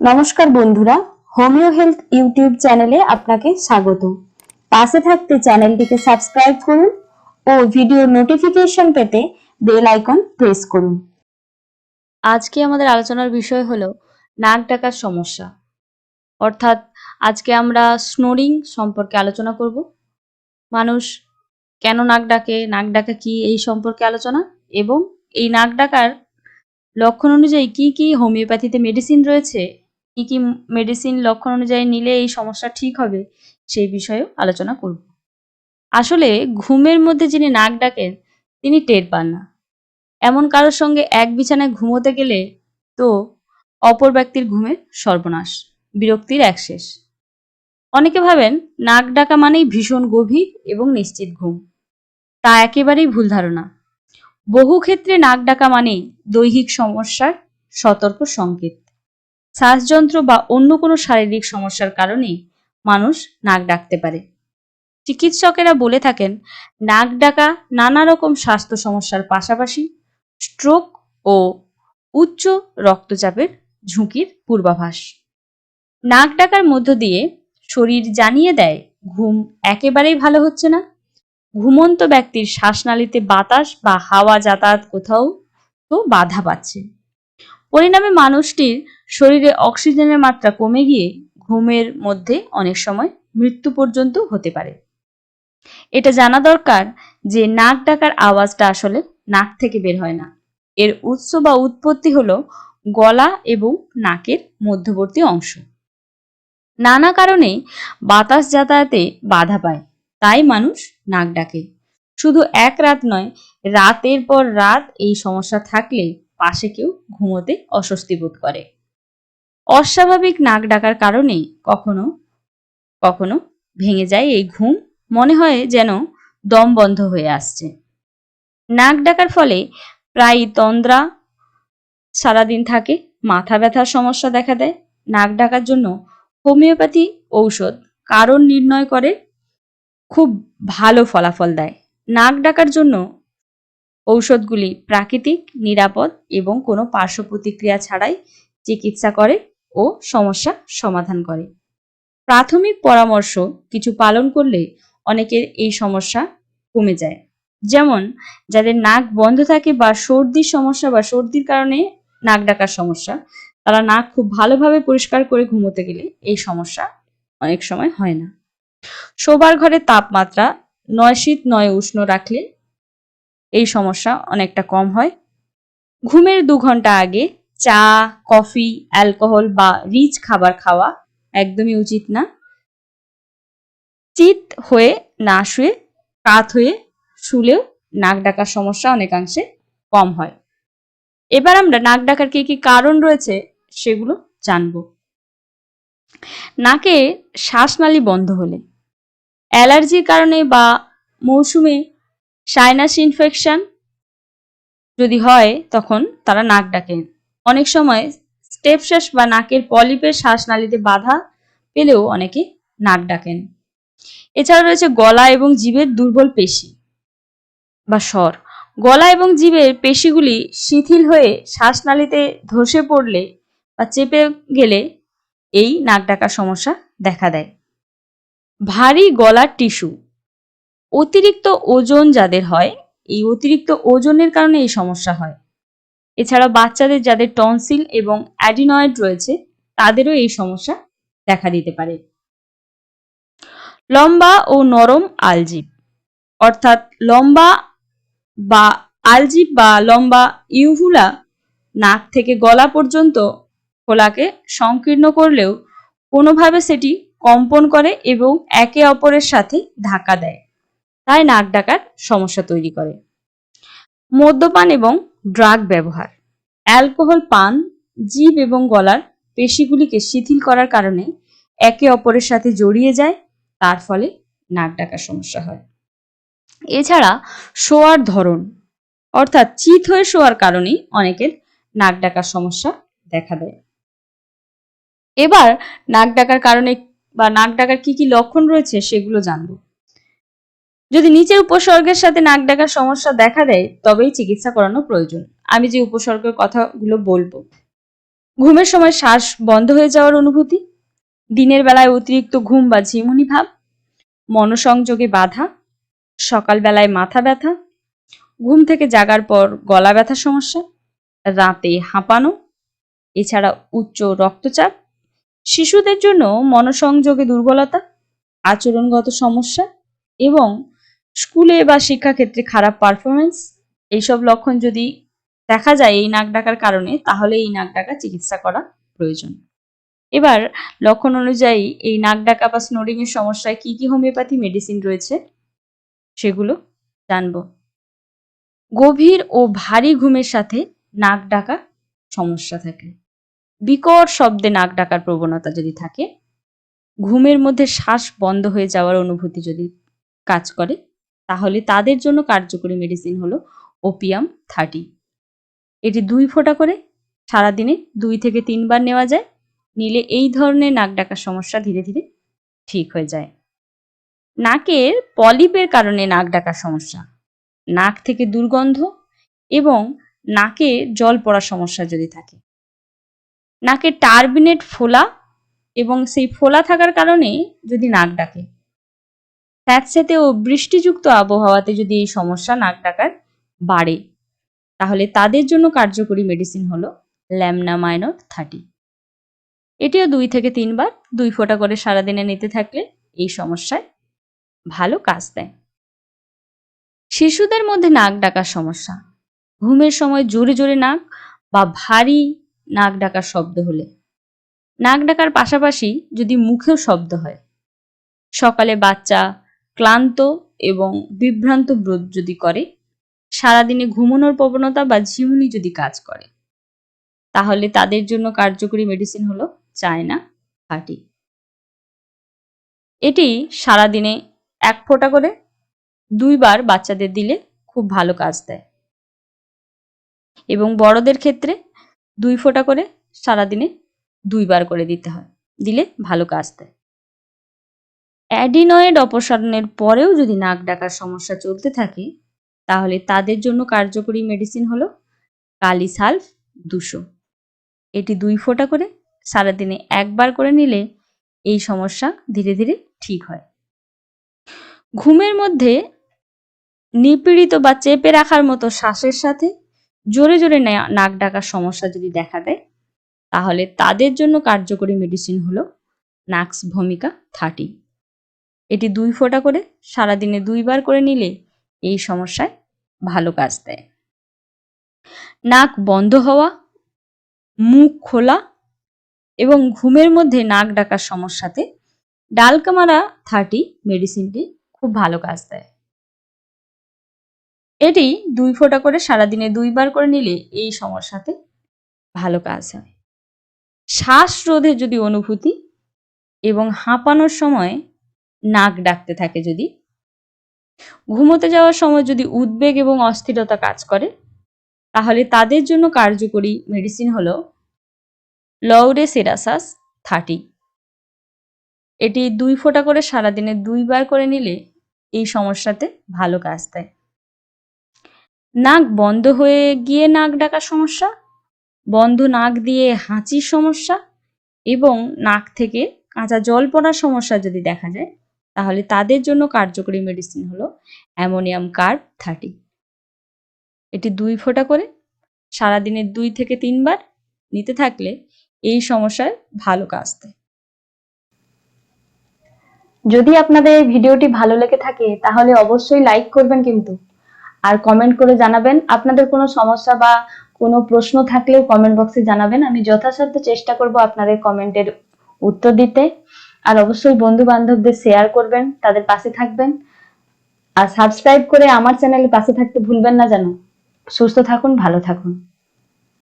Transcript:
নমস্কার বন্ধুরা, homeo health YouTube চ্যানেলে আপনাকে স্বাগত। পাশে থাকতে চ্যানেলটিকে সাবস্ক্রাইব করুন ও ভিডিও নোটিফিকেশন পেতে বেল আইকন প্রেস করুন। আজকে আমাদের আলোচনার বিষয় হলো নাক ডাকার সমস্যা, অর্থাৎ আজকে আমরা স্নোরিং সম্পর্কে আলোচনা করব। মানুষ কেন নাক ডাকে, নাক ডাকা কি, এই সম্পর্কে আলোচনা, এবং এই নাক ডাকার লক্ষণ অনুযায়ী কি কি হোমিওপ্যাথিতে মেডিসিন রয়েছে, কি কি মেডিসিন লক্ষণ অনুযায়ী নিলে এই সমস্যা ঠিক হবে, সেই বিষয়েও আলোচনা করব। আসলে ঘুমের মধ্যে যিনি নাক ডাকেন তিনি টের পান না। এমন কারোর সঙ্গে এক বিছানায় ঘুমোতে গেলে তো অপর ব্যক্তির ঘুমের সর্বনাশ, বিরক্তির এক শেষ। অনেকে ভাবেন নাক ডাকা মানেই ভীষণ গভীর এবং নিশ্চিত ঘুম। তা একেবারেই ভুল ধারণা। বহু ক্ষেত্রে নাক ডাকা মানেই দৈহিক সমস্যার সতর্ক সংকেত। শ্বাসযন্ত্র বা অন্য কোনো শারীরিক সমস্যার কারণেই মানুষ নাক ডাকতে পারে। চিকিৎসকেরা বলে থাকেন নাক ডাকা নানা রকম স্বাস্থ্য সমস্যার পাশাপাশি স্ট্রোক ও উচ্চ রক্তচাপের ঝুঁকির পূর্বাভাস। নাক ডাকার মধ্য দিয়ে শরীর জানিয়ে দেয় ঘুম একেবারেই ভালো হচ্ছে না। ঘুমন্ত ব্যক্তির শ্বাসনালীতে বাতাস বা হাওয়া যাতায়াত কোথাও তো বাধা পাচ্ছে। পরিণামে মানুষটির শরীরে অক্সিজেনের মাত্রা কমে গিয়ে ঘুমের মধ্যে অনেক সময় মৃত্যু পর্যন্ত হতে পারে। এটা জানা দরকার যে নাক ডাকার আওয়াজটা আসলে নাক থেকে বের হয় না। এর উৎস বা উৎপত্তি হলো গলা এবং নাকের মধ্যবর্তী অংশ। নানা কারণে বাতাস যাতায়াতে বাধা পায়, তাই মানুষ নাক ডাকে। শুধু এক রাত নয়, রাতের পর রাত এই সমস্যা থাকলে পাশে কেউ ঘুমোতে অস্বস্তি বোধ করে। অস্বাভাবিক নাক ডাকার কারণে কখনো কখনো ভেঙে যায় এই ঘুম, মনে হয় যেন দম বন্ধ হয়ে আসছে। নাক ডাকার ফলে প্রায় তন্দ্রা সারাদিন থাকে, মাথা ব্যথার সমস্যা দেখা দেয়। নাক ডাকার জন্য হোমিওপ্যাথি ঔষধ কারণ নির্ণয় করে খুব ভালো ফলাফল দেয়। নাক ডাকার জন্য ঔষধগুলি প্রাকৃতিক, নিরাপদ এবং কোনো পার্শ্ব প্রতিক্রিয়া ছাড়াই চিকিৎসা করে ও সমস্যা সমাধান করে। প্রাথমিক পরামর্শ কিছু পালন করলে অনেকের এই সমস্যা কমে যায়। যেমন যাদের নাক বন্ধ থাকে বা সর্দির সমস্যা বা সর্দির কারণে নাক ডাকার সমস্যা, তারা নাক খুব ভালোভাবে পরিষ্কার করে ঘুমোতে গেলে এই সমস্যা অনেক সময় হয় না। শোবার ঘরের তাপমাত্রা নয় শীত নয় উষ্ণ রাখলে এই সমস্যা অনেকটা কম হয়। ঘুমের 2 ঘন্টা আগে চা, কফি, অ্যালকোহল বা রিচ খাবার খাওয়া একদমই উচিত না। চিত হয়ে না শুয়ে কাত হয়ে শুলেও নাক ডাকার সমস্যা অনেকাংশে কম হয়। এবার আমরা নাক ডাকার কি কি কারণ রয়েছে সেগুলো জানব। নাকে শ্বাসনালী বন্ধ হলে, অ্যালার্জির কারণে বা মৌসুমে সাইনাস ইনফেকশন যদি হয় তখন তারা নাক ডাকেন। অনেক সময় স্টেপশ্বাস বা নাকের পলিপের শ্বাসনালীতে বাধা পেলেও অনেকে নাক ডাকেন। এছাড়া রয়েছে গলা এবং জিভের দুর্বল পেশি বা স্বর। গলা এবং জিভের পেশিগুলি শিথিল হয়ে শ্বাসনালীতে ধসে পড়লে বা চেপে গেলে এই নাক ডাকার সমস্যা দেখা দেয়। ভারী গলার টিস্যু, অতিরিক্ত ওজন যাদের হয়, এই অতিরিক্ত ওজনের কারণে এই সমস্যা হয়। এছাড়া বাচ্চাদের যাদের টনসিল এবং অ্যাডিনয়েড রয়েছে তাদেরও এই সমস্যা দেখা দিতে পারে। লম্বা ও নরম আলজিভ, অর্থাৎ লম্বা বা আলজিভ বা লম্বা ইউভুলা নাক থেকে গলা পর্যন্ত খোলাকে সংকীর্ণ করলেও কোনোভাবে সেটি কম্পন করে এবং একে অপরের সাথে ধাক্কা দেয়, তাই নাক ডাকার সমস্যা তৈরি করে। মদ্যপান এবং ড্রাগ ব্যবহার, অ্যালকোহল পান জিভ এবং গলার পেশিগুলিকে শিথিল করার কারণে একে অপরের সাথে জড়িয়ে যায়, তার ফলে নাক ডাকার সমস্যা হয়। এছাড়া শোয়ার ধরন, অর্থাৎ চিত হয়ে শোয়ার কারণেই অনেকের নাক ডাকার সমস্যা দেখা দেয়। এবার নাক ডাকার কারণে বা নাক ডাকার কি কি লক্ষণ রয়েছে সেগুলো জানবো। যদি নিচের উপসর্গের সাথে নাক ডাকার সমস্যা দেখা দেয় তবেই চিকিৎসা করানো প্রয়োজন। আমি যে উপসর্গের কথাগুলো বলবো, ঘুমের সময় শ্বাস বন্ধ হয়ে যাওয়ার অনুভূতি, দিনের বেলায় অতিরিক্ত ঘুম বা ঝিমুনি ভাব, মনোসংযোগে বাধা, সকালবেলায় মাথা ব্যথা, ঘুম থেকে জাগার পর গলা ব্যথার সমস্যা, রাতে হাঁপানো, এছাড়া উচ্চ রক্তচাপ, শিশুদের জন্য মনোসংযোগে দুর্বলতা, আচরণগত সমস্যা এবং স্কুলে বা শিক্ষাক্ষেত্রে খারাপ পারফরমেন্স, এইসব লক্ষণ যদি দেখা যায় এই নাক ডাকার কারণে, তাহলে এই নাক ডাকা চিকিৎসা করা প্রয়োজন। এবার লক্ষণ অনুযায়ী এই নাক ডাকা বা স্নোরিং এর সমস্যায় কি কি হোমিওপ্যাথি মেডিসিন রয়েছে সেগুলো জানবো। গভীর ও ভারী ঘুমের সাথে নাক ডাকা সমস্যা থাকে, বিকট শব্দে নাক ডাকার প্রবণতা যদি থাকে, ঘুমের মধ্যে শ্বাস বন্ধ হয়ে যাওয়ার অনুভূতি যদি কাজ করে, তাহলে তাদের জন্য কার্যকরী মেডিসিন হলো ওপিয়াম 30। এটি 2 ফোঁটা করে সারাদিনে 2 থেকে 3 বার নেওয়া যায়। নিলে এই ধরনের নাক ডাকার সমস্যা ধীরে ধীরে ঠিক হয়ে যায়। নাকের পলিপের কারণে নাক ডাকার সমস্যা, নাক থেকে দুর্গন্ধ এবং নাকে জল পড়ার সমস্যা যদি থাকে, নাকে টার্বিনেট ফোলা এবং সেই ফোলা থাকার কারণে যদি নাক ডাকে, স্যাঁতসেঁতে ও বৃষ্টিযুক্ত আবহাওয়াতে যদি এই সমস্যা নাক ডাকার বাড়ে, তাহলে তাদের জন্য কার্যকরী মেডিসিন হলো ল্যামনা মাইনর 30। এটিও 2 থেকে 3 বার 2 ফোঁটা করে সারাদিনে নিতে থাকলে এই সমস্যায় ভালো কাজ দেয়। শিশুদের মধ্যে নাক ডাকার সমস্যা, ঘুমের সময় জোরে জোরে নাক বা ভারী নাক ডাকার শব্দ হলে, নাক ডাকার পাশাপাশি যদি মুখেও শব্দ হয়, সকালে বাচ্চা ক্লান্ত এবং বিভ্রান্ত বোধ যদি করে, সারাদিনে ঘুমানোর প্রবণতা বা ঝিমুনি যদি কাজ করে, তাহলে তাদের জন্য কার্যকরী মেডিসিন হলো চায়না 30। এটি সারাদিনে 1 ফোঁটা করে 2 বার বাচ্চাদের দিলে খুব ভালো কাজ দেয় এবং বড়দের ক্ষেত্রে 2 ফোঁটা করে সারাদিনে 2 বার করে দিতে হয়, দিলে ভালো কাজ দেয়। অ্যাডিনয়েড অপসারণের পরেও যদি নাক ডাকার সমস্যা চলতে থাকে, তাহলে তাদের জন্য কার্যকরী মেডিসিন হলো কালিসালফ 200। এটি 2 ফোঁটা করে সারাদিনে 1 বার করে নিলে এই সমস্যা ধীরে ধীরে ঠিক হয়। ঘুমের মধ্যে নিপীড়িত বা চেপে রাখার মতো শ্বাসের সাথে জোরে জোরে নাক ডাকার সমস্যা যদি দেখা দেয়, তাহলে তাদের জন্য কার্যকরী মেডিসিন হলো নাক্স ভূমিকা 30। এটি 2 ফোঁটা করে সারাদিনে 2 বার করে নিলে এই সমস্যায় ভালো কাজ দেয়। নাক বন্ধ হওয়া, মুখ খোলা এবং ঘুমের মধ্যে নাক ডাকার সমস্যাতে ডালকামারা 30 মেডিসিনটি খুব ভালো কাজ দেয়। এটি 2 ফোঁটা করে সারাদিনে 2 বার করে নিলে এই সমস্যাতে ভালো কাজ হয়। শ্বাসরোধের যদি অনুভূতি এবং হাঁপানোর সময় নাক ডাকতে থাকে, যদি ঘুমোতে যাওয়ার সময় যদি উদ্বেগ এবং অস্থিরতা কাজ করে, তাহলে তাদের জন্য কার্যকরী মেডিসিন হলো লউরেসেরাসাস 30। এটি 2 ফোঁটা করে সারাদিনে 2 বার করে নিলে এই সমস্যাতে ভালো কাজ দেয়। নাক বন্ধ হয়ে গিয়ে নাক ডাকার সমস্যা, বন্ধ নাক দিয়ে হাঁচির সমস্যা এবং নাক থেকে কাঁচা জল পড়ার সমস্যা যদি দেখা যায়, তাহলে তাদের জন্য কার্যকরী মেডিসিন হলো অ্যামোনিয়াম কার্ব 30। এটি 2 ফোঁটা করে সারাদিনে 2 থেকে 3 বার নিতে থাকলে এই সমস্যায় ভালো কাজ দেয়। যদি আপনাদের এই ভিডিওটি ভালো লেগে থাকে তাহলে অবশ্যই লাইক করবেন কিন্তু, আর কমেন্ট করে জানাবেন। আপনাদের কোনো সমস্যা বা কোনো প্রশ্ন থাকলেও কমেন্ট বক্সে জানাবেন, আমি যথাসাধ্য চেষ্টা করব আপনাদের কমেন্টের উত্তর দিতে। আর অবশ্যই বন্ধু বান্ধবদের শেয়ার করবেন, তাদের পাশে থাকবেন। আর সাবস্ক্রাইব করে আমার চ্যানেলের পাশে থাকতে ভুলবেন না যেন। সুস্থ থাকুন, ভালো থাকুন।